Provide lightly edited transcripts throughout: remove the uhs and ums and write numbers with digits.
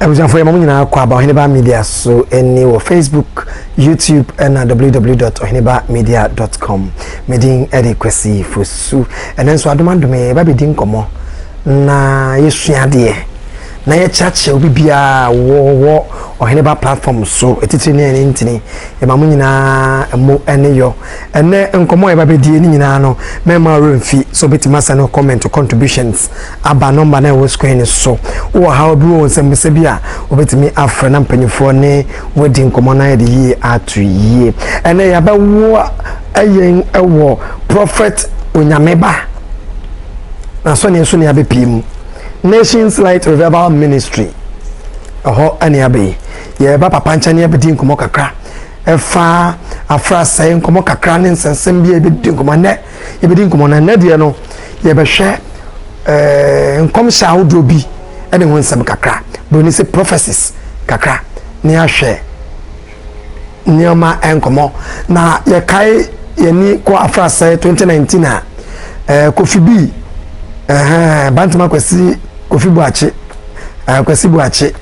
Ebujanfo ya nyina kwa ba Oheneba Media so eni wo Facebook, YouTube and www.ohenebamedia.com. Medin edi kwesi fosu. Enen so adomandome ba bedi nkomo na yesuade na ye chache obi bia wo Oheneba platform so etitiri ne ntini e ma nyina emo ene yo ene nkomo e ba bedi ni nyina no mema remfi so betima send comment contributions aba number na wo screen so wo ha obi wo nsembese bia obetimi afre na mpanyifo ne wodi nkomo na ye de yi atu yi ene ya ba wo ayen ewo prophet onyameba na so ne abepim Nations Light Revival Ministry oho ani abe ye ba papa ncha ne abedi nkomo kakra efa afra sai nkomo kakra ne nsensem bia ebedi nkomo ne ebedi nkomo na ne de no ye be hwe nkom sha odro bi ene ho nsem kakra boni se prophecies kakra ne ahwe nioma enkomo na ye kai ye ni ko afra sai 2019 a Kofi B bantama kwesi Kofi Buachi kwesi Buachi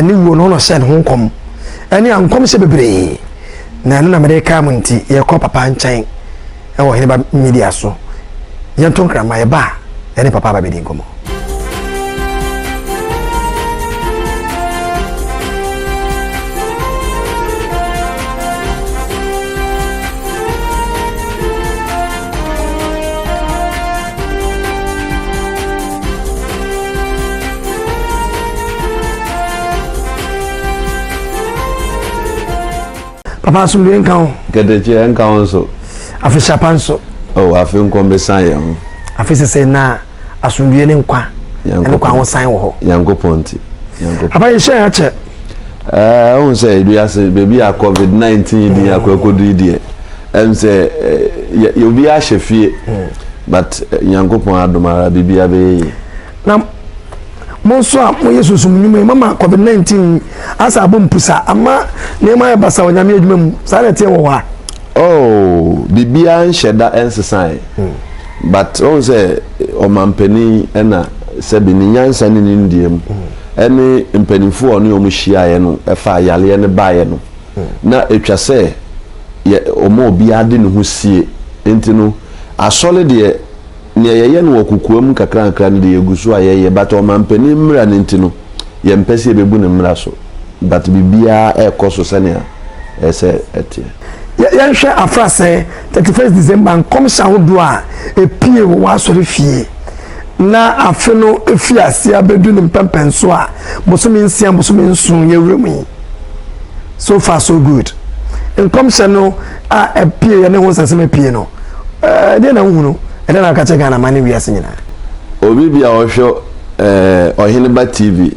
ni wo no shen ho nkom ani ankom se bebre na na America munti ye ko papa nchan e wo Oheneba Media so ye tonkra ma ye ba ye papa ba bedi nkomo Papa sumbi enkan Gedeje enkan so afisha panso afi nkom be san ye ho afise se na asumbi ne nkwa nkwa ho san wo ho Yankoponti Papa ye share ache on say duase baby a COVID-19 di akwakodu die say you be a chefie but Yankopon adomara bibia be na monso a mo yesu sumnyume mama COVID-19 asa abompusa ama nema ya basa onyame adwuma mu sa na tie wo wa bibia nsheda ensesan but on say o mampani na sebi ni nyansa ni ndiem ene mpanifo oni o mu hia no efa yale ne baaye no na etwa se ye o mo bia de ne ho sie entino asole de ne yeye no okukuam kakra kakra ne de yegusu ayeye but o mampani mra ne ntino ye mpese bebu ne mra so but bibia ekoso sene ese etie ye hwe afrase 31st December nkom sha hodo a epie wo asore fie na afeno efiase abedu ne mpempenso a bosomi nsia bosomi nsun ye wremu so far so good nkom sha no a epie ye ne ho sasem epie no de na hunu ede na ka che Ghana mani wiase nyina obi bia o hwo Oheneba TV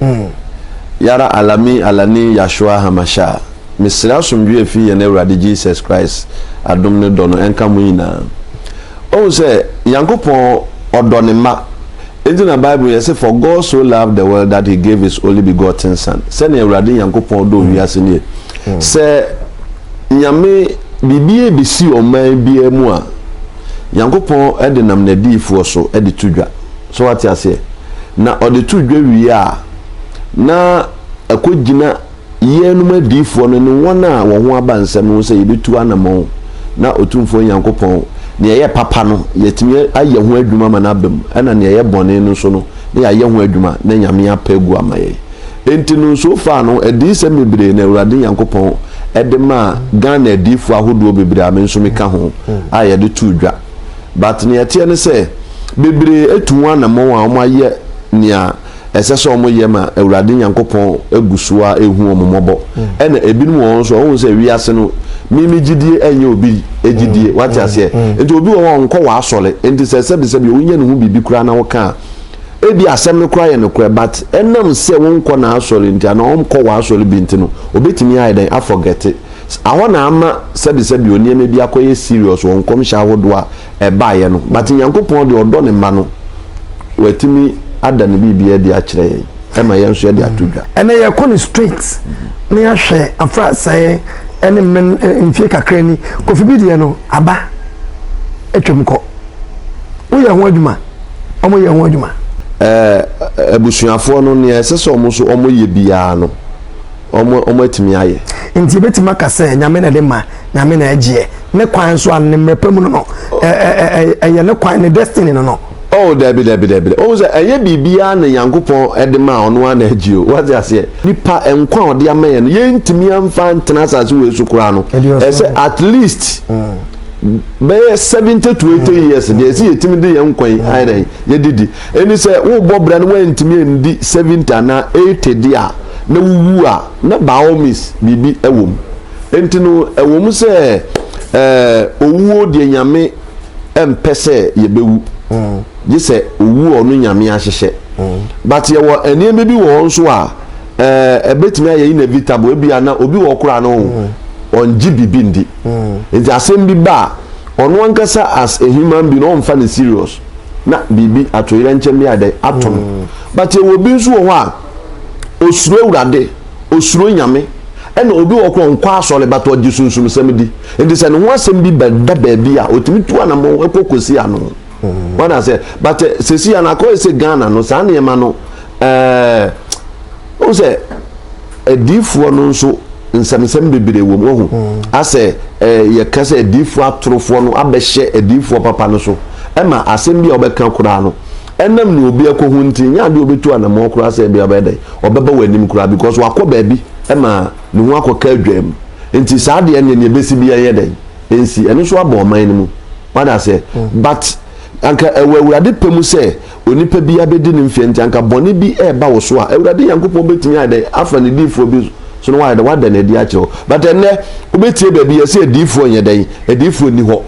yara alani Yashua Hamasha misra somdwe fi ye na Awurade Jesus Christ adom ne dono enka mu nyina o se Yankopon odone ma in the Bible you say for God so loved the world that he gave his only begotten son say na Awurade Yankopon do wiase ne say nyame bibie bisi o man bia mu a Yankopon ede nam na diifo so ede tudwa so what you say na ode tudwa wi a na akogina yenum adiifo no ne wona wo ho abansam no say yebetu anamo na otumfo Yankopon ne ye papa no yetimi aye ho adwuma ma na bam ana ne ye bone no so no ne aye ho adwuma na nyame apegu amaye enti no so far no edise mebre na Awurade Yankopon edema Ghana adiifo ahodo bebre amenso meka ho aye de tudwa but ne yete ne say bebre etu anamo a omaye nia eseso omo yema Awurade Yankopon egusua ehu omomobo ena ebinum won so won se wiase no mimi gidie enye obi egidie wati ase enti obi won nko wa asole enti se bi onye ne hu bibi kura na woka ebi asem ne kura ye ne kura but enam se won nko na asole enti na won ko wa asole bi enti no obetimi aiden I forget it awona ama se bi oni eme bi akoye serious won kom sha wodo a eba ye no but Yankopon de odo ne ma no watimi adane bibia de akire ema yenso ye de atudwa ene ye ko ni straight ne ahwe afra sai ene men mfie kakra ni Kofi B de no aba etwem ko wo ye ho adwuma omo ye ho adwuma abusuafo no ne sese omo so omo ye bia no omo atimi aye nti betima ka se nyame na de ma nyame na agye ne kwan so an ne mrepam no eye ne kwan ne destiny no oh debi o ze eye bibia na yankopon ede ma ono na agye o what you say nipa enkwa ode amaye no ye ntimi amfa ntena asase we su kura no say at least be 70 to 80 years dey see yetimi de yankwan ayre ye didi eni say wo bobra no wantimi endi 70 na 80 dia na wuwu a na baomis bibi ewom enti no ewom se owuo de nyame empese yebewu gise owu onu nyame ahyehye but ye wo enieme bi wo nso a ebetimi aye inevitable ebia na obi wo kura no onji bibi ndi enti asem bi ba onu ankasa as a human being no mfa ne serious na bibi atoyire nkyem bi ade atom but ye wo bi nso wo a osuro urade osuro nyame ena obi wo kro nkwa asole bato odi sunsum semdi enti se no ho asem bi beda baabi a otimi tu anamo ekokosi ano what I say but sesi ana ko se Ghana no sa na yema no o se edifuo no nso nsɛmsɛm bebere wɔ mu ho asɛ ye kasa edifuo atorofo no abɛhye edifuo papa no so ɛma asɛm bi a ɔbɛka kura no enam ni obi akohu nti nya de obetu anamo kura se bia bɛdɛ ɔbɛba w'anim kura because wakɔ baabi ɛma ne ho akɔka adwam nti saa de ne ne besi bia yɛ dɛ ensi ɛno so abɔ ɔman no mu what I say but anka ewurade pemu se onipa bi abedi ne mfie nti anka bone bi eba wo so a ewurade yankopon betimi ade afa ne difo bi so no wade wade ne di akyew but enne obetie ba bi yesi edifo nyeden edifo ni ho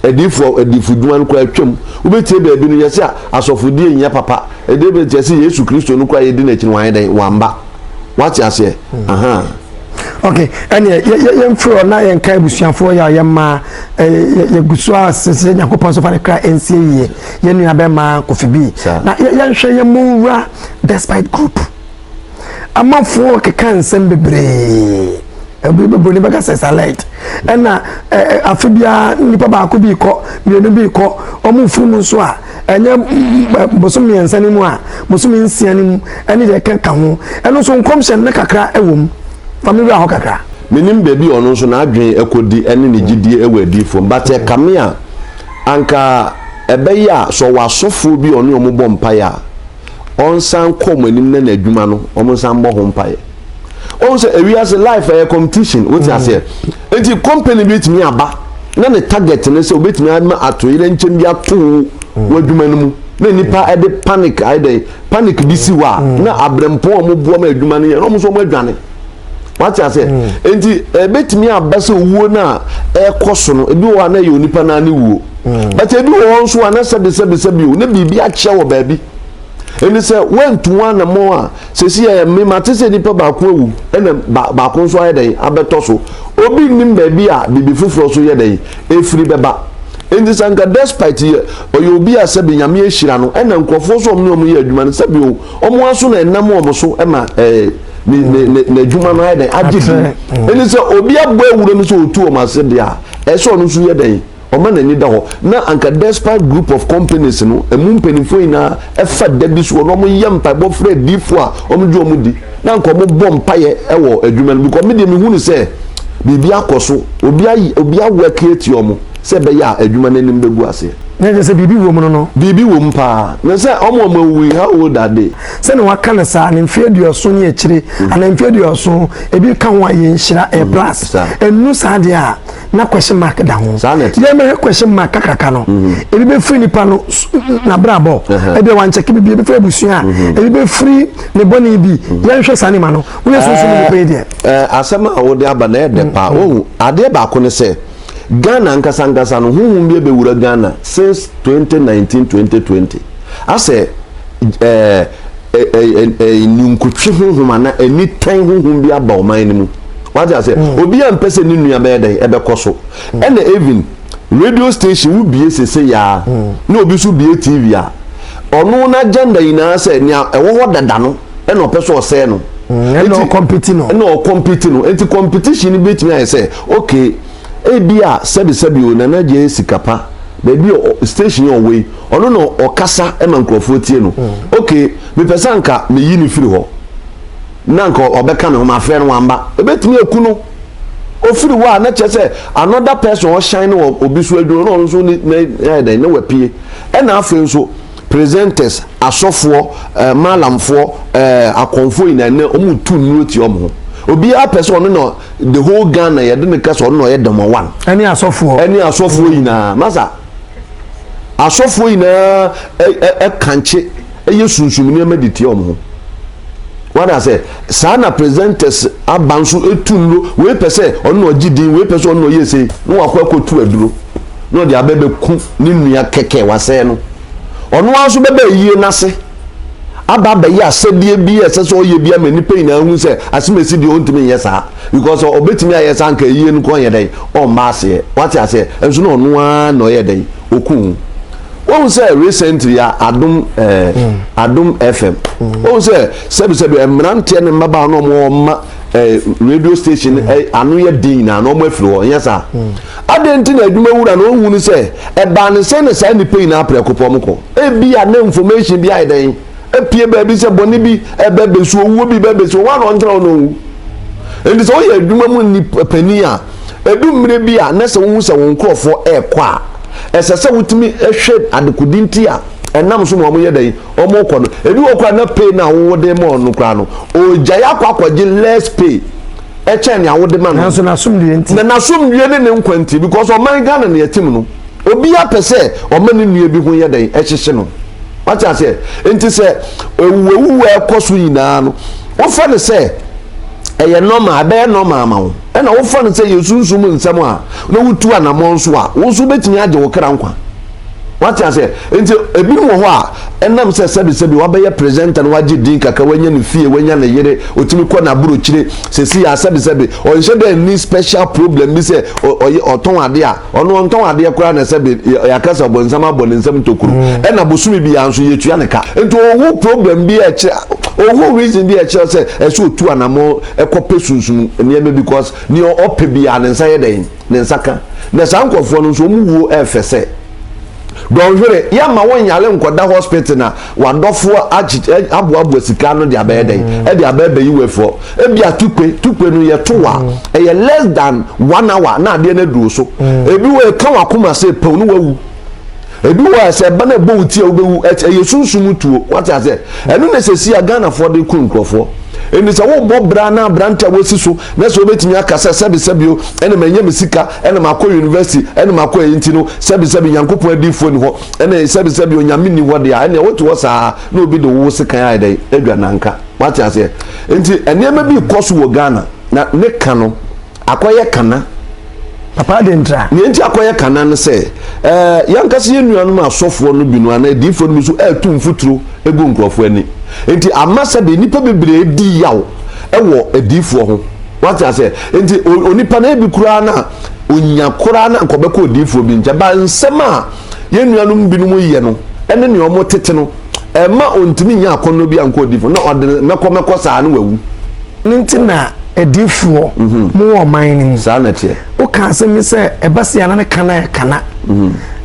edifu duan kwa atwam obetie ba bi no yesi asofodie nya papa edebe yesi Yesu Kristo no kwa yedi na kyin wan den wamba what you say aha okay and ye fro na ye nkai busuafo ya ye ma ye gusu asese nyakopon so fa kra ensie ye nua be ma Kofi B na ye hwe ye mura despite group amafo kekan nsem bebre ebiboni baka satellite na afibia nipa ba ko bi ko mienu bi ko omu furu nso a enye bosomi ensani mu a bosomi nsiani mu ene de kan ho eno so nkomhye ne kakra ewom family a hokaka menim baby ono so na adwen ekodi ene ne gidie ewadifo but e kamea anka ebeya so wasofo bi ono ombo mpaye a onsan kom anim na adwuma no omsan bo ho mpaye on say we as a life a competition what you say enti company bi timi aba na ne target ne say obetimi ama atoyire nkyem bi ato wadwuma no mu na nipa e de panic bi si wa na abrempo ombo ma adwuma no ye no so mo adwane what you say enti betimi abase wuo na ekoso no ebi wo na ye onipa na ne wuo but ebi wo nso na sebi o na bibi a kye wo baabi eni se wentu wana mo a sesi ya me matese nipa ba ko ewu ena ba ko nso ayedai abeto so obi nim baabi a bibi fufuro so yedai efiri beba enti sanka despite oyo obi a sebi nyame ehira no ena nkofo so omne ye adwuma no sebi o omo aso na enam omo so ema ne adwuma no ayedai agidu eni se obi abo ewuro no so otu o mase dia eso no so yedai oma na ni da ho na anka despite group of companies no emu mpenifo ina efa dabi so no mo yempa bo frɛ difo a omo du omo di na anka omo bom paye ewo adwuma no because me de me hu ni se bibi akoso obi work eti omo se be ya adwuma nanim begu ase na se bibi wo mo no bibi wo mpa na se omo mawi how old are they se no waka na sa ne mfie duoso ne akire ana mfie duoso ebi ka ho aye nhira e plus enu sa de a na question mark da ho ye me question mark kakaka no ebi be free nipa no na brabo ebi wan check bi be free busua ebi be free ne boni bi ye hwe sane ma no wo yesu ni pe de asema wo de aba na de pa o ade ba ko ne se Ghana nkasa no huhum bi bewura Ghana since 2019-2020 ase ninkutwe huhum ana anytime huhum bi aba o man ni mu what I say obi am pese ni nua be dey ebe koso ene even radio station wo bie sese ya na obi so bie TV a ono na agenda ina se nia ewo ho dada no ene opeso ose no no compete no enti competition ni betimi ay say okay ebia sebi o na je sikapa baby station away ono no okasa e man krofo tie no okay me pesa nka me yi ni firi ho na nka obeka no ma frɛ no wamba ebetumi akuno ofiri wa na kyese another person o shine no obi so aduro no nso ni na na wapie e na afa nso presenters asofo malamfo akonfo ina na omu tu nuro ti omo obi a person no the whole Ghana ye de ka so no ye demo one any asofo ina masa asofo ina kanche yesunsum ni mediti omo what I say sana presenters abanso etunlo we pese ono ogidin we pese ono yese no akwakotu aduro no de abebe ku ni nua keke wase no ono anso bebe yie nase aba ya sedie bi esese oye bi amani pe na hu se asimesi di ontimi yesa because obetimi ayesa nka yie no kon yedai o maase what I say enso no ono an no yedai okun wọ́n sẹ́ recently Adum FM wọ́n sẹ́ sẹ́bi mmeranteɛ ne mmabaa na ɔmo radio station ano yɛ din na ɔmo afiri hɔ nyɛ saa adeɛ nti na adwuma wura na ɔhun sɛ ɛbaa ne sɛ ne saa nipa yi na apɛ kopɔ ɔmo kɔ ebi a ne information bi ayɛ dɛn epie baabi sɛ bɔnne bi ɛbɛ besu owuo bi bɛ besu wɔn a ɔntena ɔno owu nti sɛ ɔyɛ adwuma mu ni panin a edu mmiri bi a ne sɛ wɔn sɛ wɔn nkorɔfoɔ ɛɛkɔ a esese wutimi ehwe adekudi nti a enam so no omo yedai omo kɔ no ebi wo kɔ na pay na wo de mo no kra no oja ya kwakwaje less pay eche ne awo de ma no na somdue nti na somdue ne nkwanti because o man Ghana ne yatim no obi apese o man ne nua bi ho yedai ehyehye no what I say enti se ewu ekoso yina no wo fa ne se eye normal abe normal ma wo na wo fa ne se yesunsum nsam a na wutu anamon so a wo so betimi age wo kra nkwa what I say enti ebi no ho a enam se sebi wa be ye presenter no wage din kaka wanya ne fie wanya ne yere otimi kɔ na buro kire sesi ya sebi o nse de ni special problem bi se oton ade a ono onton ade kora na sebi yakasa bonsam abonsam tokuru na bosumi bi ya nso yetua ne ka enti owo problem bi e owo reason bi e che se eso otu anamo ekope sunsun ne ebe because ni ope bi ya ne nsa ye den ne nsaka na sankofo no nso mu wo efese don hwere ya ma won yale nkoda hospital na wadofo abu sika no de abede e de abebe yiwefo e bia tukwe no ye towa e ye less than 1 hour na ade na duro so ebi we kan wakoma se pe no wawu ebi wa se ba na bo uti obewu e ye sunsun tuo what I say enu na se si Ghana for de kun krofo eni se wo bo bra na branta wasi so na so betimi akasa sebio ene manya mesika ene makọ university ene makọ yinti no sebio yankopon adifo ni ho ene sebio nyame ni ho de ene woto wo saa na obi de wo sika ai dai adwa nanka what I say enti ene ma bi koso wo Ghana na ne kano akoye kana papa dentra ne enti akoye kana no se yankase yenuanu asofo no bi no ana adifo no so atu mfuturo egu nkrofo ani enti amasa be nipa bebre di yaw ewo adifo ho what I say enti onipa na bi kura na onya kura na nkobeko adifo bi nja ba nsema yenuanu bi no mu ye no ene ne omo tete no ma ontimi nya akono bi anko adifo na ode meko saa no wawu nti na adifo mu wo man ni saa na tie o ka asem se ebasia na kana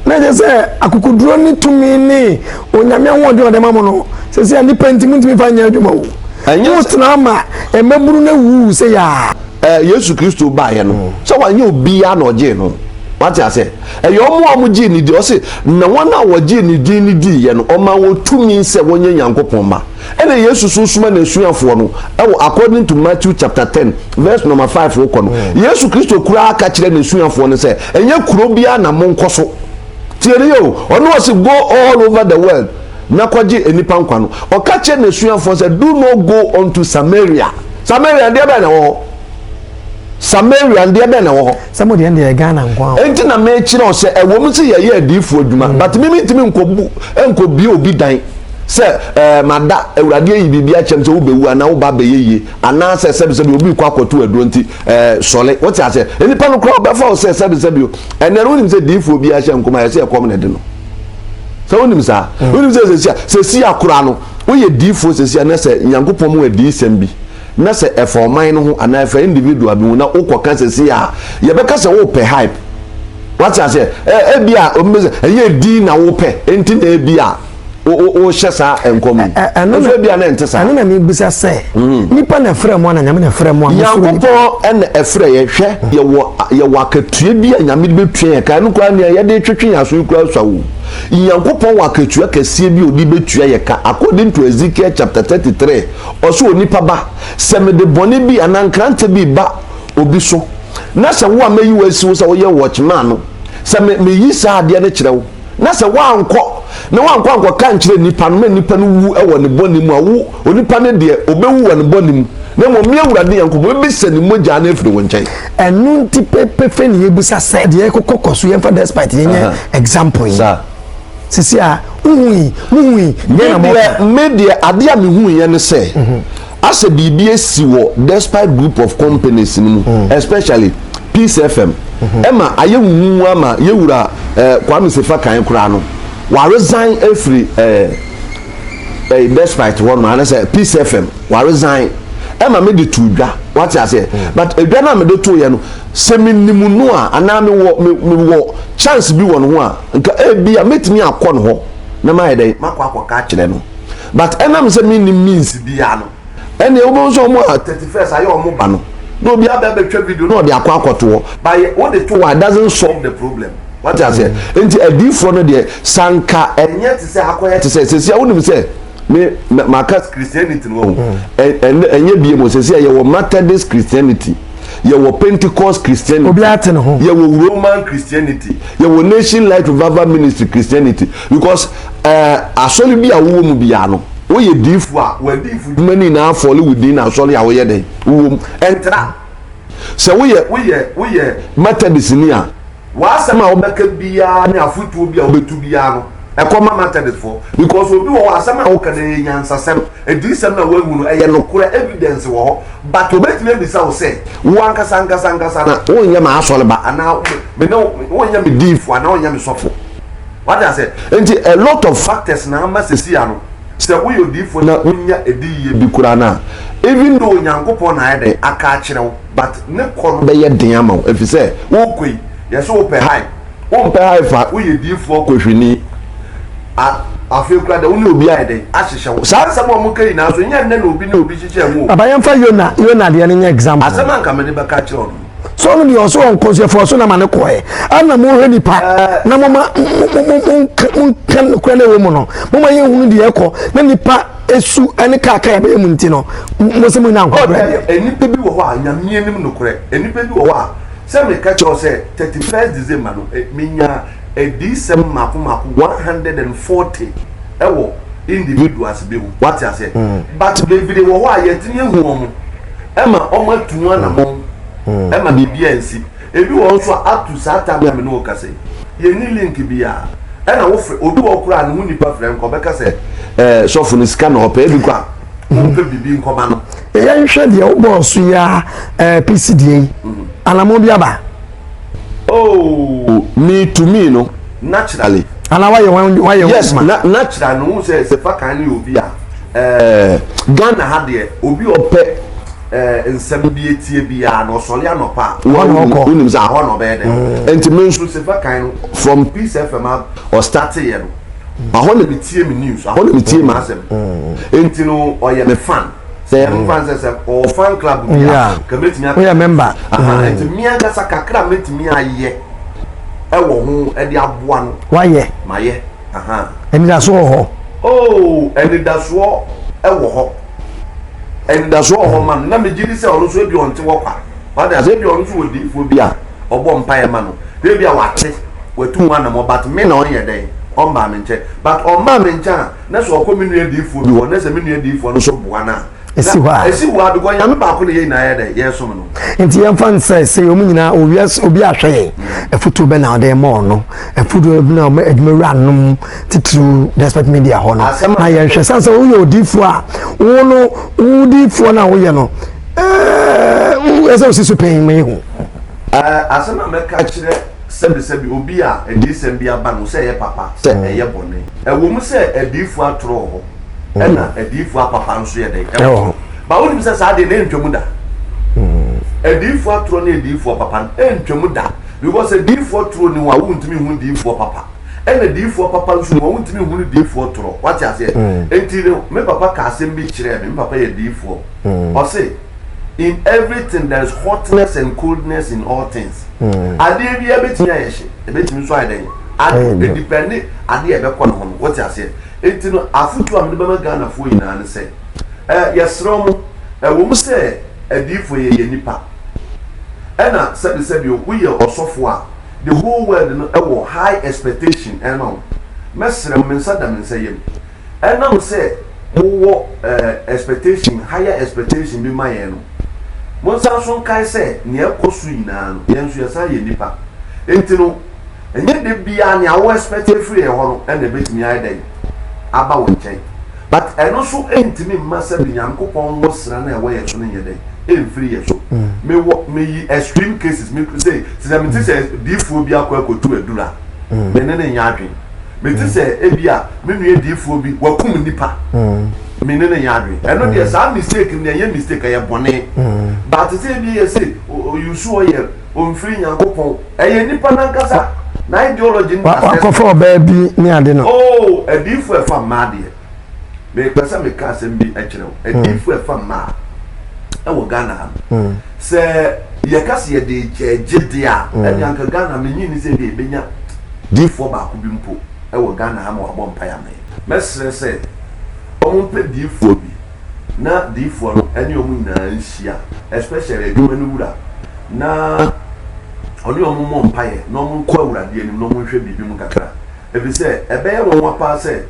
na je se akukuduro ni tumi ni onyame wode ode mamo no se se ni penti muntimi fanya adwuma wo anyo tnama emaburu na wu se ya Yesu Kristo ba ye no so wanye obi ya na oje no what I say yomo amuji ni di o se na wana woje ni di ye no o ma wo tumi se wonye Nyankopon ma ene Yesu susuma na suafo no according to Matthew chapter 10 verse number 5 wo kono Yesu Kristo kura aka kire na suafo no se enye kuro bia na monkoso tiere yo ono was go all over the world na kwaji enipa nkwa no o ka kire na suafo se do not go unto Samaria dia ba na wo Samaria and there na wo somebody and the Ghana nkwa enti na me kire o se ewom se ye adifo adwuma but mimi ntimi nkobi obi dan se mada awurade yi bibia chem se wo bewu ana wo ba beyeye ana se sebi obi kwa akoto aduro nti sole what I say enipa no kro be fa o se sebi ene no nim se difo obi a hye nkoma ye se ekom ne de no so wonim sa wonim se si akura no wo ye difo se si na se Nyankopon mu adi sembi na se eforman no ho ana efa individual bi na ukoka se si a ye be ka se wo pe hype what I say ebia omeze eye di na wo pe enti na ebia o hyesa enkom so ebia na entesa ana na me bisa se nipa na frɛ mo na nyame na frɛ mo yankopɔ en efrɛ ye hwɛ ye wo akatua bi a nyame de betue ye ka no kwa na ye de twetwe yaso kura swawo yankopɔ wo akatua kasie bi odi betua ye ka according to Ezekiel chapter 33 oso onipa ba se me de bone bi anankranta bi ba obi so na se wo amayi wasi wo se wo ye watchman no se me yi sa ade ne kyerɛ wo na se wankɔ ka nkyerɛ nipa no nipa no wu ɛwɔ ne bɔne mu a wo onipa ne de obewu wɔ ne bɔne mu na mo me awurade yankopɔ be se ne mogya na afiri wo nkyɛn ɛnu nti pepe ne yebusa sɛ de ekokɔ so yɛmfa despite yenye example yi sisi a uhui media ade a me hu ye ne sɛ asa biribi esi wɔ despite group of companies ni mu especially Peace FM ema ayewuwu ama yewura Kwame Sefa kan kura no wa resign every despite one man say Peace FM wa resign ema me de tudwa what I say but edwa na me de to ye no seminimu no a ana me wo chance bi won ho a nka bia metimi akọ no ho na ma yede makọ ka kire no but enam se me ni means bia no ene obo so mo 31st ayo mo ba no no be abetwa video no de akọ akoto but what the two doesn't solve the problem what I say enti adifo no de sanka enye te se akoye te se wonim se me makas Christianity no enye bie mo se ye wo Methodist Christianity ye wo Pentecost Christianity obi ate no ho ye wo Roman Christianity ye wo Nation Light Revival Ministry Christianity because asoli bi awo mu bia no wo ye difu a wo difu mani na afọle within asoli a wo ye den wo entra se wo ye Methodist ni a wa asema wo beka bia na afutu bia wo betu bia no ekoma Methodist for because obi wo asema wo ka de nyansasem edisem na wo hu no eye no kura evidence wo ho but obetime bi sa wo se wo ankasa na wo nya ma asole ba ana me no wo nya me difu ana wo nya me sofo what I say enti a lot of factors na amasesi ano se wo yo difu na unya ediye bi kura na even though nyankopon na ede aka kire wo but ne kono be ye den ama wo efise wo koi yeso wo pe high fa wo ye difu kohwini afi kura da woni obi ayede ahyehye wo sa nsem o mukai na so nya nne na obi hyehye mu abayamfa yona de nya example asema nka me de beka kire ono so no de oso on konsefo so na mane koe ana mo hwe nipa na mama kan kura na we mu no mama ye hunu de ekọ na nipa esu ene kaka ya be mu nti no mo se mu na nkọ enipa bi wo ho a nyamie nim no kure enipa bi wo ho a se me ka kire se 31st December no menya edisem maku 140 ewo individuals be what I say but baby wo ho ayetinye hu omo ema omo atuwa na mo ema bibia nsi ebi wo so atu sata me no ka say ye ni link bia ena wo fre obi wo kura no nipa fre nko be ka say sofu ni scan no pe bi kwa mo pe bibi nko ma no e ya nhwe de wo boss ya PCDA anamo bia ba oh me to me no naturally ana why yes natural no say fa kan ni obi a Ghana ha de obi ope nsem bi etie bia no sole anopa wonim za ho no be de enti me nso se fa kan from Peace FM or start here no aho na bitie me news aho na bitie ma asem enti no oye me fan say fan say o fan club bia committee me we member enti me anga sakakra metimi aye ewo hu e de aboa no waye maye eni da so ho oh eni da so ewo ho eni da so ho man na me gidi se onu so ebi onte wokwa wa da se ebi onu so odi fo bia obo mpa ye ma no de bia wate watu mu na mo but me na onye den on ba me nche but on ma me nche na so okominu edi fo bi won na se minu edi fo no so boa na esi wa bi ko nyame ba ko ne ye na ye de ye so no enti yem fan say omu nyina obi ahwe efutu be na de mo no efutu na edmura num titru despite media ho no na ye hwe sanse wo ye odifu a wo no odifu na wo ye no ese osisu pen me hu asema me ka kire sebi obi a edisem bia ba no se ye papa se ye bone wo mu se edifu atro ho ena edifu papa nso ye de ba woni mi se sa de na ntwamu da edifu atro na edifu papa ntwamu da because a D4 true ni wa wuntimi hu D4 papa and a D4 papa nso wa wuntimi hu D4 true what you say enti me papa ka asem bi kire me papa ye D4 or say in everything there is hotness and coldness in all things ade bi ebetia ye hye ebetimi so adan ade depend ade ebe kwa no what you say enti no afutu am de ba Ghana fo yina ne say yesro mo wo mu say D4 ye nipa ena said we are osofo the whole world no high expectation ena mesre mensa da mensa yem ena say wo expectation higher expectation bi maye no mo sa so kai say ne ekosu ina no yenso yesa ye nipa enti no enye de bia ne awo expect free e ho no ena betimi ai dai aba wo nchen but eno so entimi masa bi nyankopon wo sra na e wo ye so ne ye dai free yes so me extreme cases me say me say D4 bi akwakotu edura me ne nya adwen me say e bia me nue D4 bi wakum nipa me ne nya adwen eno dey some mistake me ye mistake ye bone but say bi ye say you so ye on free nyankopon ye nipa nankasa na ideology ni akofo baby ni ade no oh a D4 fa mad ye me pesa me ka sem bi a kire a D4 fa mad ewo Ghana se ye kase ye de jegede a e yanka Ghana me nyini se de benya D4 ba ko bi mpo ewo Ghana ha ma wabɔ mpa ya me mesre se omo pe D4 bi na D4 no eni omo nyina nhia especially edwuma no wura na oni omo mo mpa ye na omo ko awurade anim na omo hwɛ bibi mu kakra ebi se ebe ye won wapa se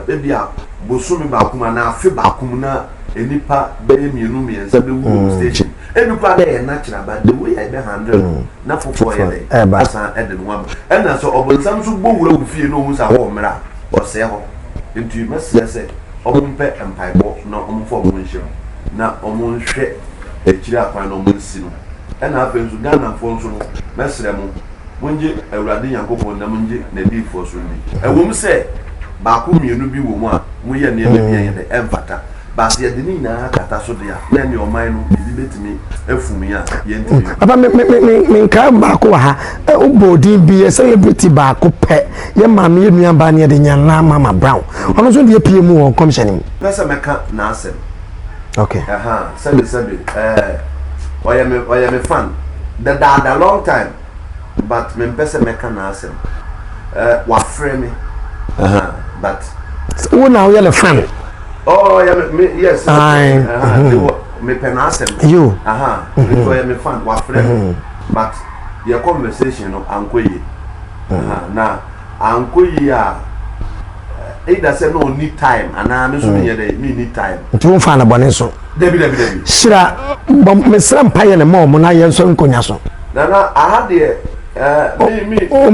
ebi a bosumi ba kuma na afi ba kuma na enipa beye mienu miensa be wu station enipa be na kira ba the way I be handle na fofo ye dey asa ede no am na so obonsam so gbowura wo fie no hu sa ho mra o se ho ntu message say ompe empire bo na omfo bo nhye na omonhwe ekira akwan na omonsi no na afenzu Ghana fo nso no mesre mo munje awurade yankopon na munje na D4 so ni ewom se ba ko mienu bi wo mu a mu ye ne be ye dey emfata basi edini na kata so dia na ne oman no bibi betimi afumi a ye ntimi papa me nka ba ko ha obodin bi celebrity ba ko pe ye ma me nua ba ne de nyana mama brown ono so de pie mu won commission mu pesa meka na asem okay sabi oya me fan the long time but me pesa meka na asem wa frame but who now you the fan. Oh, yeah, yes. Me penasem. You. Because me fan wa friend. But your conversation no ankoyi. Na ankoyi a either say no need time and me so me need time. Tu fan abone so. Debi. Shira me sram paye ne mo na ye so nkonya so. Na I had the me paye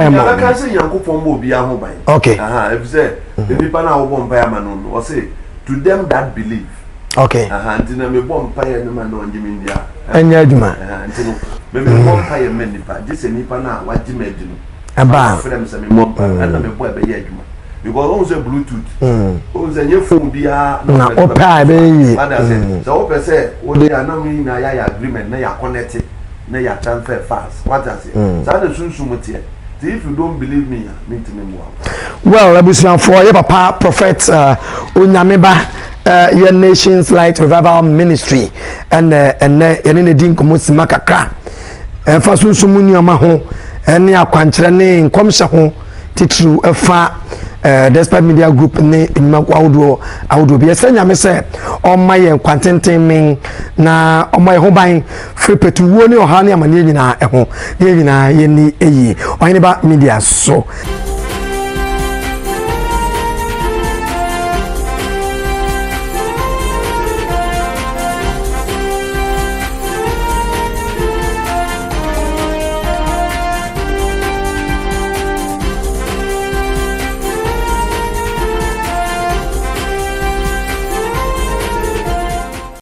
mo. I can say yankopon mo bia ho ban. Okay. If say the people na wo paye ma no or say to them that believe. Okay. Antina me bom paye no man no njimi ndia. Enya adwuma. Antino me bom paye men nipa. Just nipa na waji medi no. Aba. Frem say me bom paye na me boy be ye adwuma. Because on say bluetooth. On say your phone bia na opa be yi. So opa say wo dey anam na ya agreement na ya connect na ya transfer fast. What I say? So the sunsun tie. If you don't believe me, me to me. Well, Abusian for your papa prophet Onyameba your Nations Light Revival Ministry and any din komosi makakra fa sunsumu ni ama ho ene akwankyere ne nkomhye ho titru efa Despite Media Group ne nyimako awudo bi esenya me se omaye kwantenten men na omaye ho ban frepetu wo ne oha ne amane nyina eho ne nyina ye ni eyi Ohene ba media so